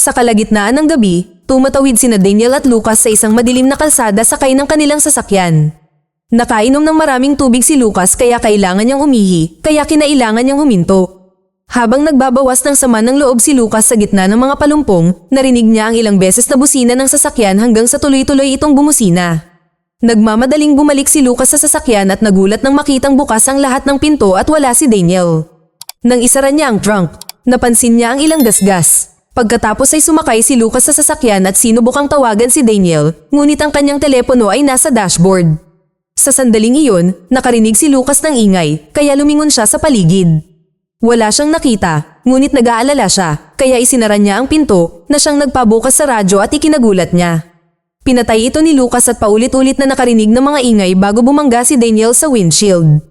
Sa kalagitnaan ng gabi, tumatawid sina Daniel at Lucas sa isang madilim na kalsada sakay ng kanilang sasakyan. Nakainom ng maraming tubig si Lucas kaya kailangan niyang umihi, kaya kinailangan niyang huminto. Habang nagbabawas ng sama ng loob si Lucas sa gitna ng mga palumpong, narinig niya ang ilang beses na busina ng sasakyan hanggang sa tuloy-tuloy itong bumusina. Nagmamadaling bumalik si Lucas sa sasakyan at nagulat nang makitang bukas ang lahat ng pinto at wala si Daniel. Nang isara niya ang trunk, napansin niya ang ilang gasgas. Pagkatapos ay sumakay si Lucas sa sasakyan at sinubukang tawagan si Daniel, ngunit ang kanyang telepono ay nasa dashboard. Sa sandaling iyon, nakarinig si Lucas ng ingay, kaya lumingon siya sa paligid. Wala siyang nakita, ngunit nag-aalala siya, kaya isinara niya ang pinto na siyang nagpabukas sa radyo at ikinagulat niya. Pinatay ito ni Lucas at paulit-ulit na nakarinig ng mga ingay bago bumangga si Daniel sa windshield.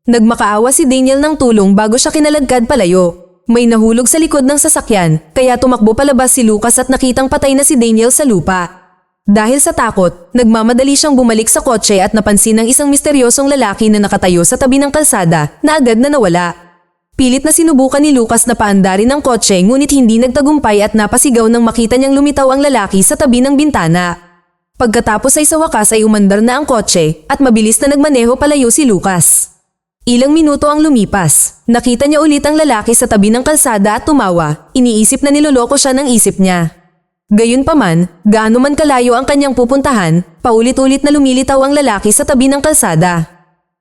Nagmakaawa si Daniel ng tulong bago siya kinaladkad palayo. May nahulog sa likod ng sasakyan, kaya tumakbo palabas si Lucas at nakitang patay na si Daniel sa lupa. Dahil sa takot, nagmamadali siyang bumalik sa kotse at napansin ng isang misteryosong lalaki na nakatayo sa tabi ng kalsada na agad na nawala. Pilit na sinubukan ni Lucas na paandarin ang kotse ngunit hindi nagtagumpay at napasigaw nang makita niyang lumitaw ang lalaki sa tabi ng bintana. Pagkatapos ay sa wakas ay umandar na ang kotse at mabilis na nagmaneho palayo si Lucas. Ilang minuto ang lumipas. Nakita niya ulit ang lalaki sa tabi ng kalsada at tumawa. Iniisip na niloloko siya ng isip niya. Gayunpaman, gaano man kalayo ang kanyang pupuntahan, paulit-ulit na lumilitaw ang lalaki sa tabi ng kalsada.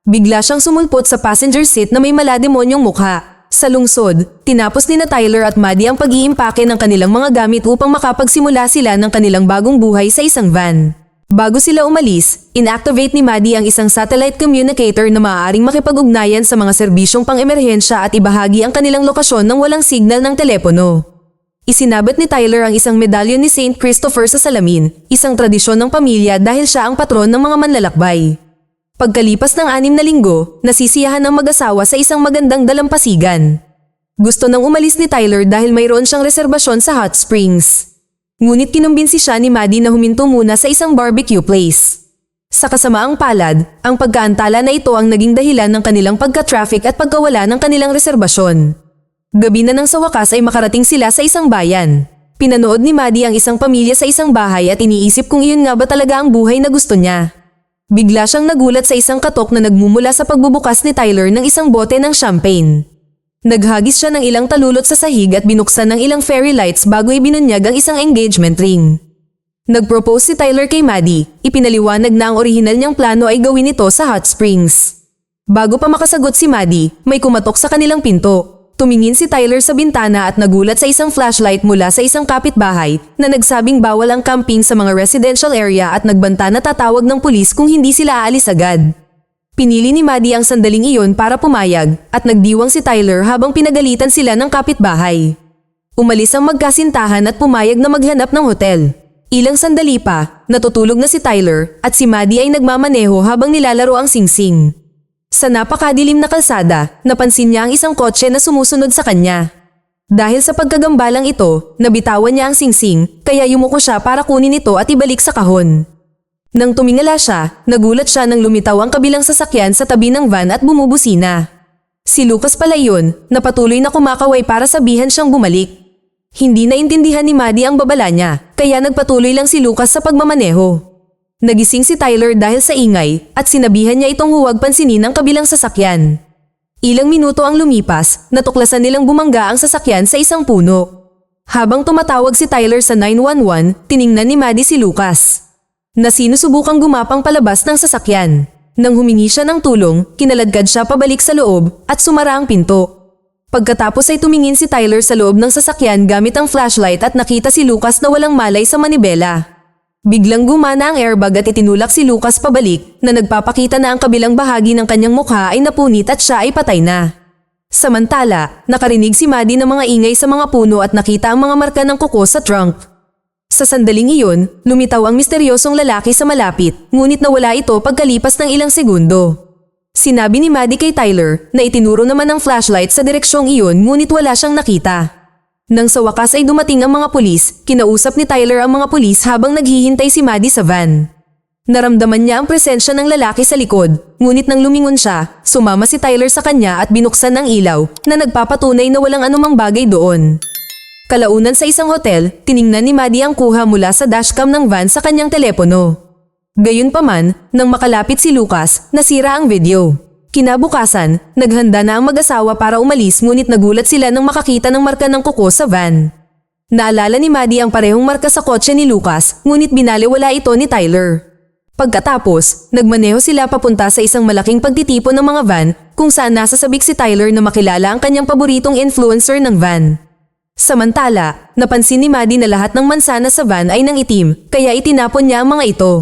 Bigla siyang sumulpot sa passenger seat na may malademonyong mukha. Sa lungsod, tinapos ni Tyler at Maddie ang pag-iimpake ng kanilang mga gamit upang makapagsimula sila ng kanilang bagong buhay sa isang van. Bago sila umalis, inactivate ni Maddie ang isang satellite communicator na maaaring makipag-ugnayan sa mga serbisyong pang-emerhensya at ibahagi ang kanilang lokasyon ng walang signal ng telepono. Isinabit ni Tyler ang isang medalyon ni Saint Christopher sa salamin, isang tradisyon ng pamilya dahil siya ang patron ng mga manlalakbay. Pagkalipas ng 6 na linggo, nasisiyahan ang mag-asawa sa isang magandang dalampasigan. Gusto nang umalis ni Tyler dahil mayroon siyang reserbasyon sa Hot Springs. Ngunit kinumbinsi siya ni Maddie na huminto muna sa isang barbecue place. Sa kasamaang palad, ang pagkaantala na ito ang naging dahilan ng kanilang pagka-traffic at pagkawala ng kanilang reserbasyon. Gabi na nang sa wakas ay makarating sila sa isang bayan. Pinanood ni Maddie ang isang pamilya sa isang bahay at iniisip kung iyon nga ba talaga ang buhay na gusto niya. Bigla siyang nagulat sa isang katok na nagmumula sa pagbubukas ni Tyler ng isang bote ng champagne. Naghagis siya ng ilang talulot sa sahig at binuksan ng ilang fairy lights bago ibinunyag ang isang engagement ring. Nag-propose si Tyler kay Maddie, ipinaliwanag na ang orihinal niyang plano ay gawin ito sa Hot Springs. Bago pa makasagot si Maddie, may kumatok sa kanilang pinto. Tumingin si Tyler sa bintana at nagulat sa isang flashlight mula sa isang kapitbahay na nagsabing bawal ang camping sa mga residential area at nagbanta na tatawag ng pulis kung hindi sila aalis agad. Pinili ni Maddie ang sandaling iyon para pumayag at nagdiwang si Tyler habang pinagalitan sila ng kapitbahay. Umalis ang magkasintahan at pumayag na maghanap ng hotel. Ilang sandali pa, natutulog na si Tyler at si Maddie ay nagmamaneho habang nilalaro ang singsing. Sa napakadilim na kalsada, napansin niya ang isang kotse na sumusunod sa kanya. Dahil sa pagkagambalang ito, nabitawan niya ang singsing, kaya yumuko siya para kunin ito at ibalik sa kahon. Nang tumingala siya, nagulat siya nang lumitaw ang kabilang sasakyan sa tabi ng van at bumubusina. Si Lucas pala yun, na patuloy na kumakaway para sabihan siyang bumalik. Hindi naintindihan ni Maddie ang babala niya, kaya nagpatuloy lang si Lucas sa pagmamaneho. Nagising si Tyler dahil sa ingay at sinabihan niya itong huwag pansinin ang kabilang sasakyan. Ilang minuto ang lumipas, natuklasan nilang bumangga ang sasakyan sa isang puno. Habang tumatawag si Tyler sa 911, tiningnan ni Maddie si Lucas na sinusubukang gumapang palabas ng sasakyan. Nang humingi siya ng tulong, kinaladkad siya pabalik sa loob at sumara ang pinto. Pagkatapos ay tumingin si Tyler sa loob ng sasakyan gamit ang flashlight at nakita si Lucas na walang malay sa manibela. Biglang gumana ang airbag at itinulak si Lucas pabalik na nagpapakita na ang kabilang bahagi ng kanyang mukha ay napunit at siya ay patay na. Samantala, nakarinig si Maddie ng mga ingay sa mga puno at nakita ang mga marka ng kuko sa trunk. Sa sandaling iyon, lumitaw ang misteryosong lalaki sa malapit, ngunit nawala ito pagkalipas ng ilang segundo. Sinabi ni Maddie kay Tyler na itinuro naman ang flashlight sa direksyong iyon ngunit wala siyang nakita. Nang sa wakas ay dumating ang mga pulis, kinausap ni Tyler ang mga pulis habang naghihintay si Maddie sa van. Naramdaman niya ang presensya ng lalaki sa likod, ngunit nang lumingon siya, sumama si Tyler sa kanya at binuksan ang ilaw na nagpapatunay na walang anumang bagay doon. Kalaunan sa isang hotel, tiningnan ni Maddie ang kuha mula sa dashcam ng van sa kanyang telepono. Gayunpaman, nang makalapit si Lucas, nasira ang video. Kinabukasan, naghanda na ang mag-asawa para umalis ngunit nagulat sila nang makakita ng marka ng kuko sa van. Naalala ni Maddie ang parehong marka sa kotse ni Lucas ngunit binaliwala ito ni Tyler. Pagkatapos, nagmaneho sila papunta sa isang malaking pagtitipon ng mga van kung saan nasasabik si Tyler na makilala ang kanyang paboritong influencer ng van. Samantala, napansin ni Maddie na lahat ng mansana sa van ay nang itim, kaya itinapon niya ang mga ito.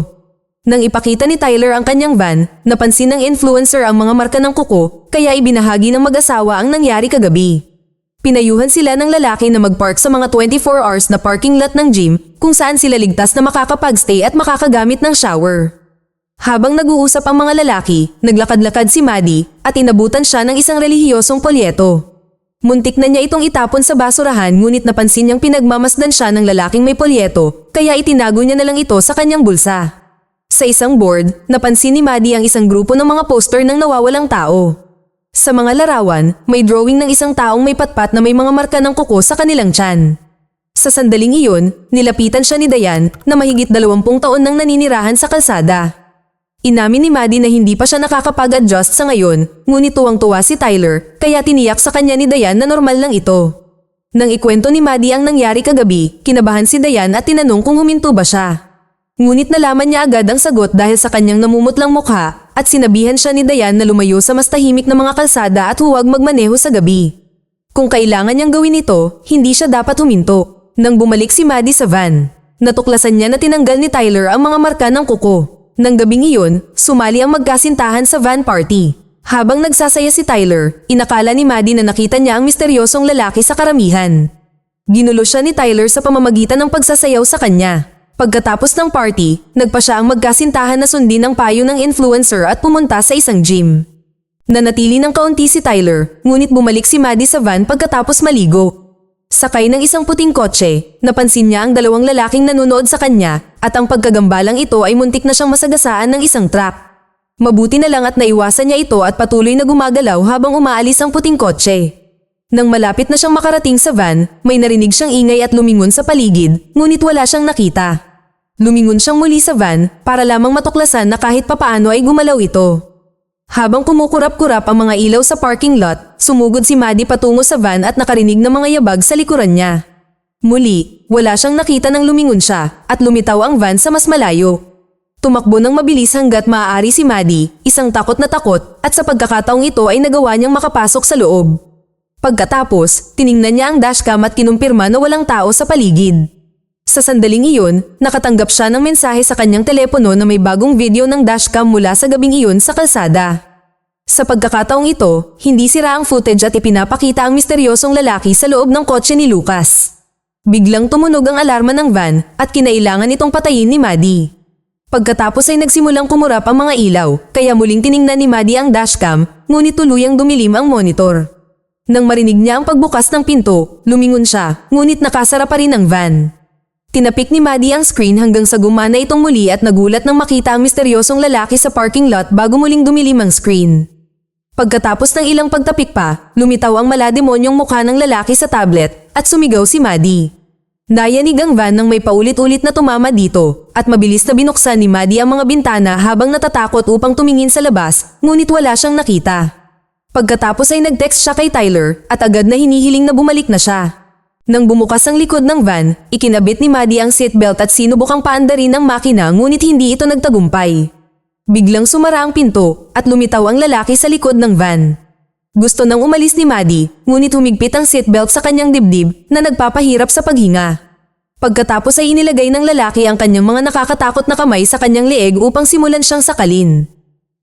Nang ipakita ni Tyler ang kanyang van, napansin ng influencer ang mga marka ng kuko, kaya ibinahagi ng mag-asawa ang nangyari kagabi. Pinayuhan sila ng lalaki na mag-park sa mga 24 hours na parking lot ng gym kung saan sila ligtas na makakapag-stay at makakagamit ng shower. Habang nag-uusap ang mga lalaki, naglakad-lakad si Maddie at inabutan siya ng isang relihiyosong polyeto. Muntik na niya itong itapon sa basurahan ngunit napansin niyang pinagmamasdan siya ng lalaking may polyeto kaya itinago niya na lang ito sa kanyang bulsa. Sa isang board, napansin ni Maddie ang isang grupo ng mga poster ng nawawalang tao. Sa mga larawan, may drawing ng isang taong may patpat na may mga marka ng kuko sa kanilang tiyan. Sa sandaling iyon, nilapitan siya ni Diane na mahigit 20 taon nang naninirahan sa kalsada. Inamin ni Maddie na hindi pa siya nakakapag-adjust sa ngayon, ngunit tuwang-tuwa si Tyler, kaya tiniyak sa kanya ni Diane na normal lang ito. Nang ikwento ni Maddie ang nangyari kagabi, kinabahan si Diane at tinanong kung huminto ba siya. Ngunit nalaman niya agad ang sagot dahil sa kanyang namumutlang mukha at sinabihan siya ni Diane na lumayo sa mas tahimik na mga kalsada at huwag magmaneho sa gabi. Kung kailangan niyang gawin ito, hindi siya dapat huminto. Nang bumalik si Maddie sa van, natuklasan niya na tinanggal ni Tyler ang mga marka ng kuko. Nang gabing iyon, sumali ang magkasintahan sa van party. Habang nagsasaya si Tyler, inakala ni Maddie na nakita niya ang misteryosong lalaki sa karamihan. Ginulo siya ni Tyler sa pamamagitan ng pagsasayaw sa kanya. Pagkatapos ng party, nagpa siya ang magkasintahan na sundin ang payo ng influencer at pumunta sa isang gym. Nanatili ng kaunti si Tyler, ngunit bumalik si Maddie sa van pagkatapos maligo. Sakay ng isang puting kotse, napansin niya ang dalawang lalaking nanonood sa kanya at ang pagkagambalang ito ay muntik na siyang masagasaan ng isang truck. Mabuti na lang at naiwasan niya ito at patuloy na gumagalaw habang umaalis ang puting kotse. Nang malapit na siyang makarating sa van, may narinig siyang ingay at lumingon sa paligid, ngunit wala siyang nakita. Lumingon siyang muli sa van para lamang matuklasan na kahit papaano ay gumalaw ito. Habang kumukurap-kurap ang mga ilaw sa parking lot, sumugod si Maddie patungo sa van at nakarinig ng mga yabag sa likuran niya. Muli, wala siyang nakita nang lumingon siya at lumitaw ang van sa mas malayo. Tumakbo ng mabilis hanggat maaari si Maddie, isang takot na takot at sa pagkakataong ito ay nagawa niyang makapasok sa loob. Pagkatapos, tiningnan niya ang dashcam at kinumpirma na walang tao sa paligid. Sa sandaling iyon, nakatanggap siya ng mensahe sa kanyang telepono na may bagong video ng dashcam mula sa gabing iyon sa kalsada. Sa pagkakataong ito, hindi sira ang footage at ipinapakita ang misteryosong lalaki sa loob ng kotse ni Lucas. Biglang tumunog ang alarma ng van at kinailangan itong patayin ni Maddie. Pagkatapos ay nagsimulang kumurap ang mga ilaw, kaya muling tiningnan ni Maddie ang dashcam, ngunit tuluyang dumilim ang monitor. Nang marinig niya ang pagbukas ng pinto, lumingon siya, ngunit nakasara pa rin ang van. Tinapik ni Maddie ang screen hanggang sa gumana itong muli at nagulat nang makita ang misteryosong lalaki sa parking lot bago muling dumilim ang screen. Pagkatapos ng ilang pagtapik pa, lumitaw ang malademonyong mukha ng lalaki sa tablet at sumigaw si Maddie. Nayanig ang van nang may paulit-ulit na tumama dito at mabilis na binuksan ni Maddie ang mga bintana habang natatakot upang tumingin sa labas ngunit wala siyang nakita. Pagkatapos ay nag-text siya kay Tyler at agad na hinihiling na bumalik na siya. Nang bumukas ang likod ng van, ikinabit ni Maddie ang seatbelt at sinubukang paandarin ang makina ngunit hindi ito nagtagumpay. Biglang sumara ang pinto at lumitaw ang lalaki sa likod ng van. Gusto nang umalis ni Maddie, ngunit humigpit ang seatbelt sa kanyang dibdib na nagpapahirap sa paghinga. Pagkatapos ay inilagay ng lalaki ang kanyang mga nakakatakot na kamay sa kanyang leeg upang simulan siyang sakalin.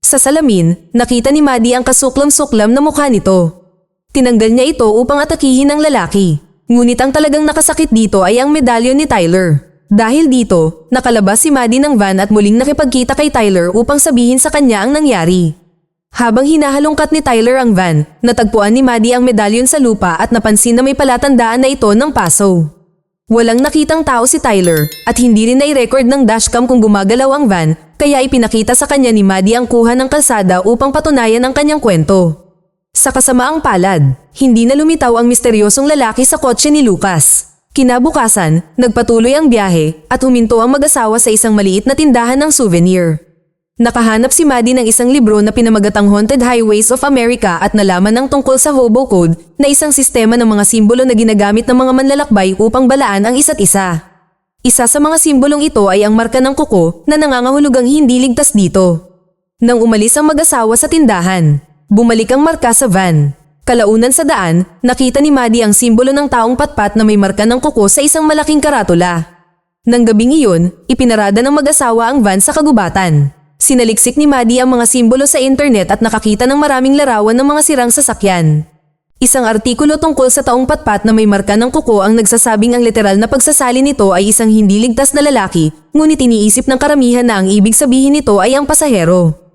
Sa salamin, nakita ni Maddie ang kasuklam-suklam na mukha nito. Tinanggal niya ito upang atakihin ang lalaki. Ngunit ang talagang nakasakit dito ay ang medalyon ni Tyler. Dahil dito, nakalabas si Maddie ng van at muling nakipagkita kay Tyler upang sabihin sa kanya ang nangyari. Habang hinahalongkat ni Tyler ang van, natagpuan ni Maddie ang medalyon sa lupa at napansin na may palatandaan na ito ng paso. Walang nakitang tao si Tyler at hindi rin nai-record ng dashcam kung gumagalaw ang van, kaya ipinakita sa kanya ni Maddie ang kuha ng kalsada upang patunayan ang kanyang kwento. Sa kasamaang palad, hindi na lumitaw ang misteryosong lalaki sa kotse ni Lucas. Kinabukasan, nagpatuloy ang biyahe at huminto ang mag-asawa sa isang maliit na tindahan ng souvenir. Nakahanap si Maddie ng isang libro na pinamagatang Haunted Highways of America at nalaman ng tungkol sa Hobo Code na isang sistema ng mga simbolo na ginagamit ng mga manlalakbay upang balaan ang isa't isa. Isa sa mga simbolong ito ay ang marka ng kuko na nangangahulugang hindi ligtas dito. Nang umalis ang mag-asawa sa tindahan, bumalik ang marka sa van. Kalaunan sa daan, nakita ni Maddie ang simbolo ng taong patpat na may marka ng kuko sa isang malaking karatula. Nang gabing iyon, ipinarada ng mag-asawa ang van sa kagubatan. Sinaliksik ni Maddie ang mga simbolo sa internet at nakakita ng maraming larawan ng mga sirang sasakyan. Isang artikulo tungkol sa taong patpat na may marka ng kuko ang nagsasabing ang literal na pagsasali nito ay isang hindi ligtas na lalaki, ngunit iniisip ng karamihan na ang ibig sabihin nito ay ang pasahero.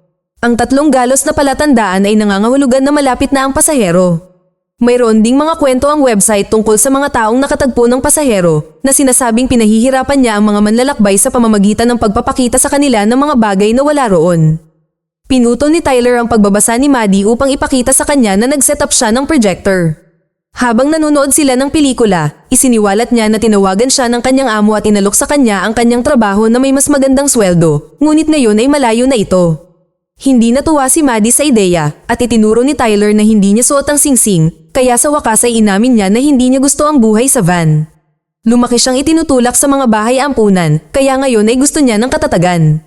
Ang 3 galos na palatandaan ay nangangahulugan na malapit na ang pasahero. Mayroon ding mga kwento ang website tungkol sa mga taong nakatagpo ng pasahero na sinasabing pinahihirapan niya ang mga manlalakbay sa pamamagitan ng pagpapakita sa kanila ng mga bagay na wala roon. Pinutol ni Tyler ang pagbabasa ni Maddie upang ipakita sa kanya na nag-set up siya ng projector. Habang nanonood sila ng pelikula, isiniwalat niya na tinawagan siya ng kanyang amo at inalok sa kanya ang kanyang trabaho na may mas magandang sweldo, ngunit ngayon ay malayo na ito. Hindi natuwa si Maddie sa ideya at itinuro ni Tyler na hindi niya suot ang singsing, kaya sa wakas ay inamin niya na hindi niya gusto ang buhay sa van. Lumaki siyang itinutulak sa mga bahay ampunan, kaya ngayon ay gusto niya ng katatagan.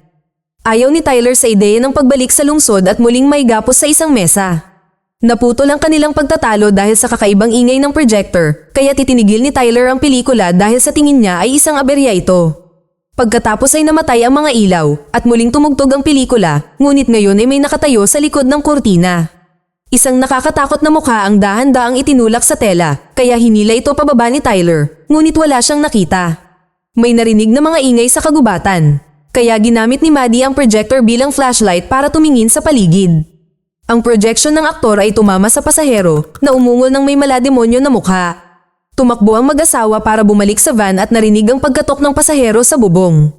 Ayaw ni Tyler sa ideya ng pagbalik sa lungsod at muling may gapos sa isang mesa. Naputol ang kanilang pagtatalo dahil sa kakaibang ingay ng projector, kaya titinigil ni Tyler ang pelikula dahil sa tingin niya ay isang aberya ito. Pagkatapos ay namatay ang mga ilaw at muling tumugtog ang pelikula, ngunit ngayon ay may nakatayo sa likod ng kurtina. Isang nakakatakot na mukha ang dahan-daang itinulak sa tela, kaya hinila ito pababa ni Tyler, ngunit wala siyang nakita. May narinig na mga ingay sa kagubatan, kaya ginamit ni Maddie ang projector bilang flashlight para tumingin sa paligid. Ang projection ng aktor ay tumama sa pasahero na umungol ng may malademonyo na mukha. Tumakbo ang mag-asawa para bumalik sa van at narinig ang pagkatok ng pasahero sa bubong.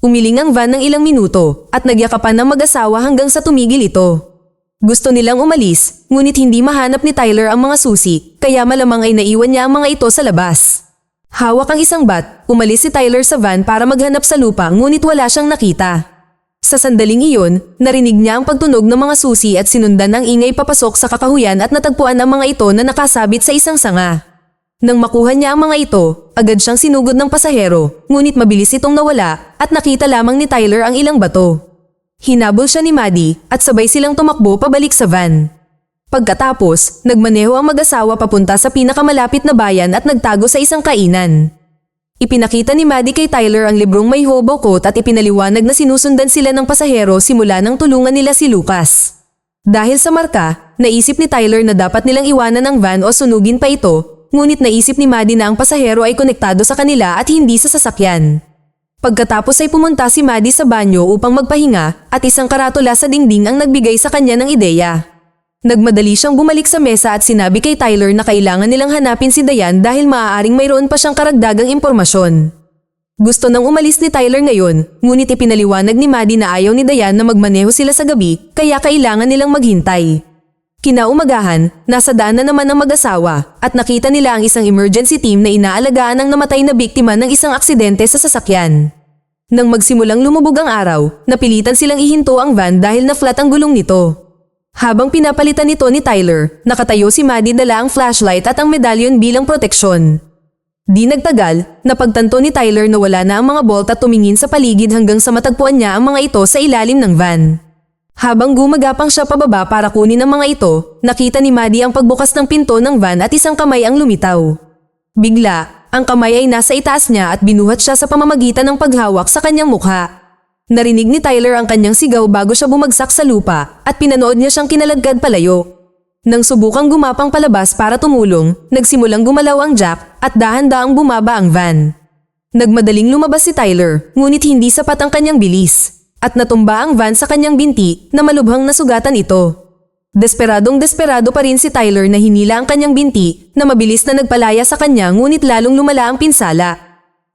Umiling ang van ng ilang minuto at nagyakapan ng mag-asawa hanggang sa tumigil ito. Gusto nilang umalis, ngunit hindi mahanap ni Tyler ang mga susi, kaya malamang ay naiwan niya ang mga ito sa labas. Hawak ang isang bat, umalis si Tyler sa van para maghanap sa lupa ngunit wala siyang nakita. Sa sandaling iyon, narinig niya ang pagtunog ng mga susi at sinundan ng ingay papasok sa kakahuyan at natagpuan ang mga ito na nakasabit sa isang sanga. Nang makuha niya ang mga ito, agad siyang sinugod ng pasahero, ngunit mabilis itong nawala at nakita lamang ni Tyler ang ilang bato. Hinabol siya ni Maddie at sabay silang tumakbo pabalik sa van. Pagkatapos, nagmaneho ang mag-asawa papunta sa pinakamalapit na bayan at nagtago sa isang kainan. Ipinakita ni Maddie kay Tyler ang librong may hobo coat at ipinaliwanag na sinusundan sila ng pasahero simula nang tulungan nila si Lucas. Dahil sa marka, naisip ni Tyler na dapat nilang iwanan ang van o sunugin pa ito, ngunit naisip ni Maddie na ang pasahero ay konektado sa kanila at hindi sa sasakyan. Pagkatapos ay pumunta si Maddie sa banyo upang magpahinga at isang karatula sa dingding ang nagbigay sa kanya ng ideya. Nagmadali siyang bumalik sa mesa at sinabi kay Tyler na kailangan nilang hanapin si Diane dahil maaaring mayroon pa siyang karagdagang impormasyon. Gusto nang umalis ni Tyler ngayon, ngunit ipinaliwanag ni Maddie na ayaw ni Diane na magmaneho sila sa gabi kaya kailangan nilang maghintay. Kinaumagahan, nasa daan na naman ang mag-asawa at nakita nila ang isang emergency team na inaalagaan ang namatay na biktima ng isang aksidente sa sasakyan. Nang magsimulang lumubog ang araw, napilitan silang ihinto ang van dahil na-flat ang gulong nito. Habang pinapalitan nito ni Tyler, nakatayo si Maddie dala ang flashlight at ang medalyon bilang proteksyon. Di nagtagal, napagtanto ni Tyler na wala na ang mga bolt at tumingin sa paligid hanggang sa matagpuan niya ang mga ito sa ilalim ng van. Habang gumagapang siya pababa para kunin ang mga ito, nakita ni Maddie ang pagbukas ng pinto ng van at isang kamay ang lumitaw. Bigla, ang kamay ay nasa itaas niya at binuhat siya sa pamamagitan ng paghawak sa kanyang mukha. Narinig ni Tyler ang kanyang sigaw bago siya bumagsak sa lupa at pinanood niya siyang kinaladkad palayo. Nang subukang gumapang palabas para tumulong, nagsimulang gumalaw ang jack at dahan-daang bumaba ang van. Nagmadaling lumabas si Tyler, ngunit hindi sapat ang kanyang bilis. At natumba ang van sa kanyang binti na malubhang nasugatan ito. Desperado pa rin si Tyler na hinila ang kanyang binti na mabilis na nagpalaya sa kanya ngunit lalong lumala ang pinsala.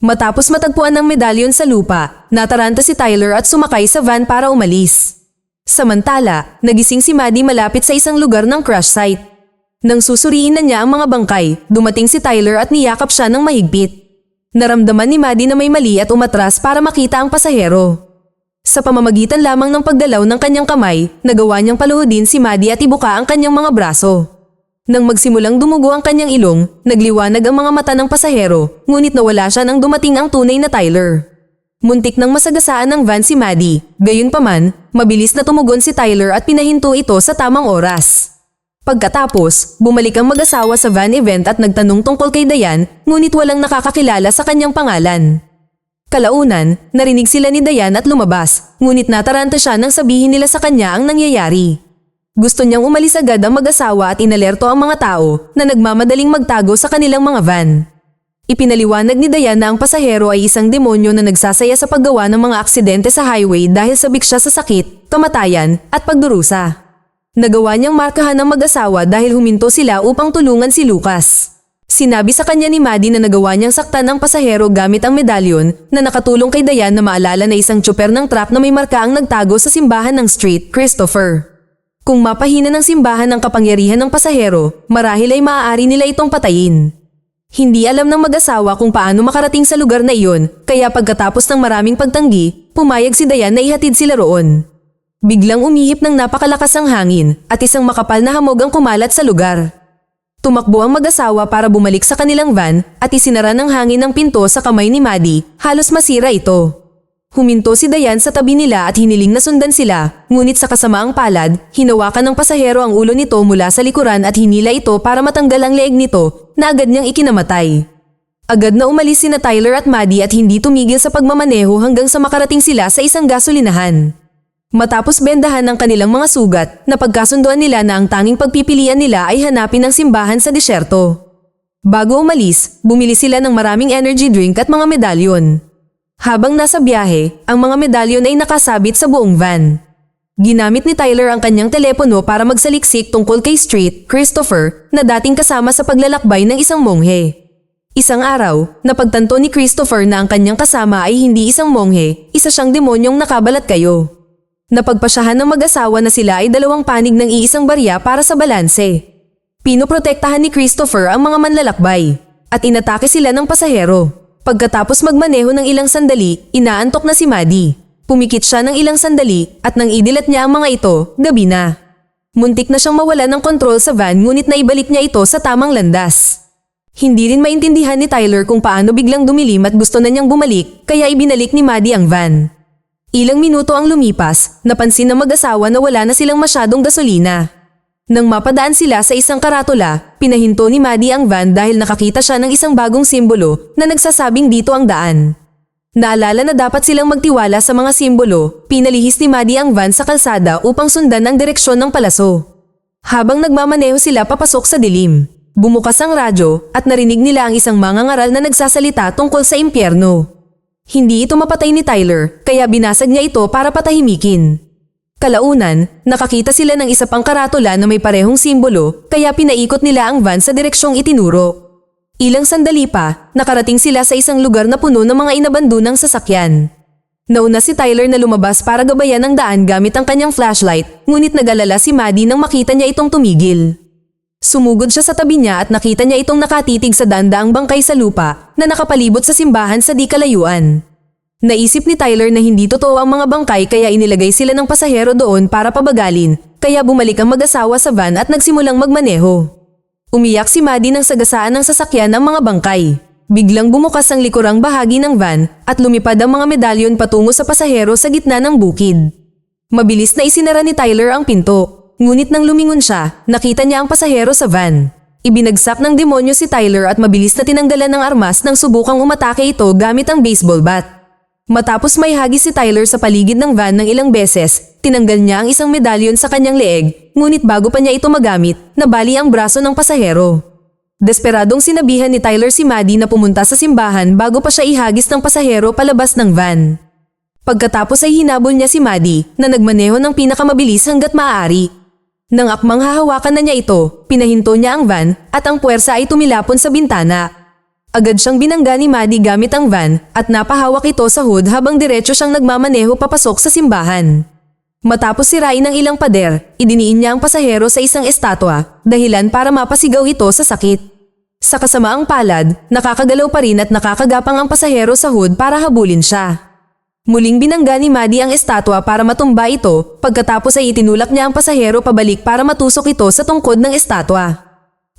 Matapos matagpuan ng medalyon sa lupa, nataranta si Tyler at sumakay sa van para umalis. Samantala, nagising si Maddie malapit sa isang lugar ng crash site. Nang susuriin na niya ang mga bangkay, dumating si Tyler at niyakap siya ng mahigpit. Naramdaman ni Maddie na may mali at umatras para makita ang pasahero. Sa pamamagitan lamang ng pagdalaw ng kanyang kamay, nagawa niyang paluhudin si Maddie at ibuka ang kanyang mga braso. Nang magsimulang dumugo ang kanyang ilong, nagliwanag ang mga mata ng pasahero, ngunit nawala siya nang dumating ang tunay na Tyler. Muntik nang masagasaan ng van si Maddie, gayunpaman, mabilis na tumugon si Tyler at pinahinto ito sa tamang oras. Pagkatapos, bumalik ang mag-asawa sa van event at nagtanong tungkol kay Diane, ngunit walang nakakakilala sa kanyang pangalan. Kalaunan, narinig sila ni Diane at lumabas, ngunit nataranta siya nang sabihin nila sa kanya ang nangyayari. Gusto niyang umalis agad ang mag-asawa at inalerto ang mga tao na nagmamadaling magtago sa kanilang mga van. Ipinaliwanag ni Diane na ang pasahero ay isang demonyo na nagsasaya sa paggawa ng mga aksidente sa highway dahil sabik siya sa sakit, kamatayan, at pagdurusa. Nagawa niyang markahan ng mag-asawa dahil huminto sila upang tulungan si Lucas. Sinabi sa kanya ni Maddie na nagawa niyang saktan ang pasahero gamit ang medalyon na nakatulong kay Diane na maalala na isang tsuper ng truck na may marka ang nagtago sa simbahan ng Street, Christopher. Kung mapahina ng simbahan ang kapangyarihan ng pasahero, marahil ay maaari nila itong patayin. Hindi alam ng mag-asawa kung paano makarating sa lugar na iyon, kaya pagkatapos ng maraming pagtanggi, pumayag si Diane na ihatid sila roon. Biglang umihip ng napakalakas ang hangin at isang makapal na hamog ang kumalat sa lugar. Tumakbo ang mag-asawa para bumalik sa kanilang van at isinara ng hangin ang pinto sa kamay ni Maddie, halos masira ito. Huminto si Diane sa tabi nila at hiniling na sundan sila, ngunit sa kasamaang palad, hinawakan ng pasahero ang ulo nito mula sa likuran at hinila ito para matanggal ang leeg nito na agad niyang ikinamatay. Agad na umalis sina Tyler at Maddie at hindi tumigil sa pagmamaneho hanggang sa makarating sila sa isang gasolinahan. Matapos bendahan ang kanilang mga sugat, napagkasunduan nila na ang tanging pagpipilian nila ay hanapin ang simbahan sa disyerto. Bago umalis, bumili sila ng maraming energy drink at mga medalyon. Habang nasa biyahe, ang mga medalyon ay nakasabit sa buong van. Ginamit ni Tyler ang kanyang telepono para magsaliksik tungkol kay Street, Christopher, na dating kasama sa paglalakbay ng isang monghe. Isang araw, napagtanto ni Christopher na ang kanyang kasama ay hindi isang monghe, isa siyang demonyong nakabalat kayo. Napagpasyahan ng mag-asawa na sila ay dalawang panig ng iisang barya para sa balanse. Pinoprotektahan ni Christopher ang mga manlalakbay at inatake sila ng pasahero. Pagkatapos magmaneho ng ilang sandali, inaantok na si Maddie. Pumikit siya ng ilang sandali at nang idilat niya ang mga ito, gabi na. Muntik na siyang mawala ng kontrol sa van ngunit naibalik niya ito sa tamang landas. Hindi rin maintindihan ni Tyler kung paano biglang dumilim at gusto na niyang bumalik kaya ibinalik ni Maddie ang van. Ilang minuto ang lumipas, napansin ng mag-asawa na wala na silang masyadong gasolina. Nang mapadaan sila sa isang karatula, pinahinto ni Maddie ang van dahil nakakita siya ng isang bagong simbolo na nagsasabing dito ang daan. Naalala na dapat silang magtiwala sa mga simbolo, pinalihis ni Maddie ang van sa kalsada upang sundan ang direksyon ng palaso. Habang nagmamaneho sila papasok sa dilim, bumukas ang radyo at narinig nila ang isang mangangaral na nagsasalita tungkol sa impyerno. Hindi ito mapatay ni Tyler, kaya binasag niya ito para patahimikin. Kalaunan, nakakita sila ng isa pang karatula na may parehong simbolo, kaya pinaikot nila ang van sa direksyong itinuro. Ilang sandali pa, nakarating sila sa isang lugar na puno ng mga inabandonang sasakyan. Nauna si Tyler na lumabas para gabayan ang daan gamit ang kanyang flashlight, ngunit nag-alala si Maddie nang makita niya itong tumigil. Sumugod siya sa tabi niya at nakita niya itong nakatitig sa dandaang bangkay sa lupa na nakapalibot sa simbahan sa di kalayuan. Naisip ni Tyler na hindi totoo ang mga bangkay kaya inilagay sila ng pasahero doon para pabagalin, kaya bumalik ang mag-asawa sa van at nagsimulang magmaneho. Umiyak si Maddie nang sagasaan ng sasakyan ng mga bangkay. Biglang bumukas ang likurang bahagi ng van at lumipad ang mga medalyon patungo sa pasahero sa gitna ng bukid. Mabilis na isinara ni Tyler ang pinto. Ngunit nang lumingon siya, nakita niya ang pasahero sa van. Ibinagsak ng demonyo si Tyler at mabilis na tinanggalan ng armas nang subukang umatake ito gamit ang baseball bat. Matapos may hagis si Tyler sa paligid ng van ng ilang beses, tinanggal niya ang isang medalyon sa kanyang leeg, ngunit bago pa niya ito magamit, nabali ang braso ng pasahero. Desperadong sinabihan ni Tyler si Maddie na pumunta sa simbahan bago pa siya ihagis ng pasahero palabas ng van. Pagkatapos ay hinabol niya si Maddie na nagmaneho ng pinakamabilis hanggat maaari. Nang akmang hahawakan na niya ito, pinahinto niya ang van at ang puwersa ay tumilapon sa bintana. Agad siyang binangga ni Maddie gamit ang van at napahawak ito sa hood habang diretso siyang nagmamaneho papasok sa simbahan. Matapos sirain ng ilang pader, idiniin niya ang pasahero sa isang estatwa, dahilan para mapasigaw ito sa sakit. Sa kasamaang palad, nakakagalaw pa rin at nakakagapang ang pasahero sa hood para habulin siya. Muling binangga ni Maddie ang estatwa para matumba ito, pagkatapos ay itinulak niya ang pasahero pabalik para matusok ito sa tungkod ng estatwa.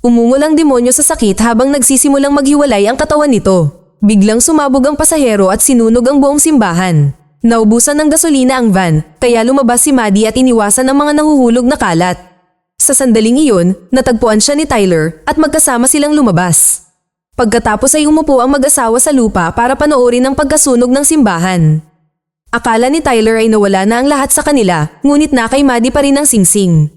Umungol ang demonyo sa sakit habang nagsisimulang maghiwalay ang katawan nito. Biglang sumabog ang pasahero at sinunog ang buong simbahan. Naubusan ng gasolina ang van, kaya lumabas si Maddie at iniwasan ang mga nahuhulog na kalat. Sa sandaling iyon, natagpuan siya ni Tyler at magkasama silang lumabas. Pagkatapos ay umupo ang mag-asawa sa lupa para panoorin ang pagkasunog ng simbahan. Akala ni Tyler ay nawala na ang lahat sa kanila, ngunit na kay Maddie pa rin ang singsing.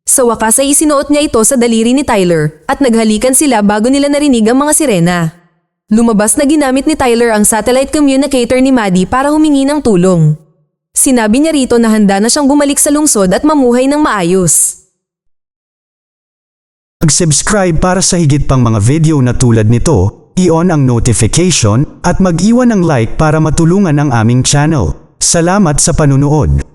Sa wakas ay isinuot niya ito sa daliri ni Tyler at naghalikan sila bago nila narinig ang mga sirena. Lumabas na ginamit ni Tyler ang satellite communicator ni Maddie para humingi ng tulong. Sinabi niya rito na handa na siyang bumalik sa lungsod at mamuhay ng maayos. Mag-subscribe para sa higit pang mga video na tulad nito, i-on ang notification at mag-iwan ng like para matulungan ang aming channel. Salamat sa panunood.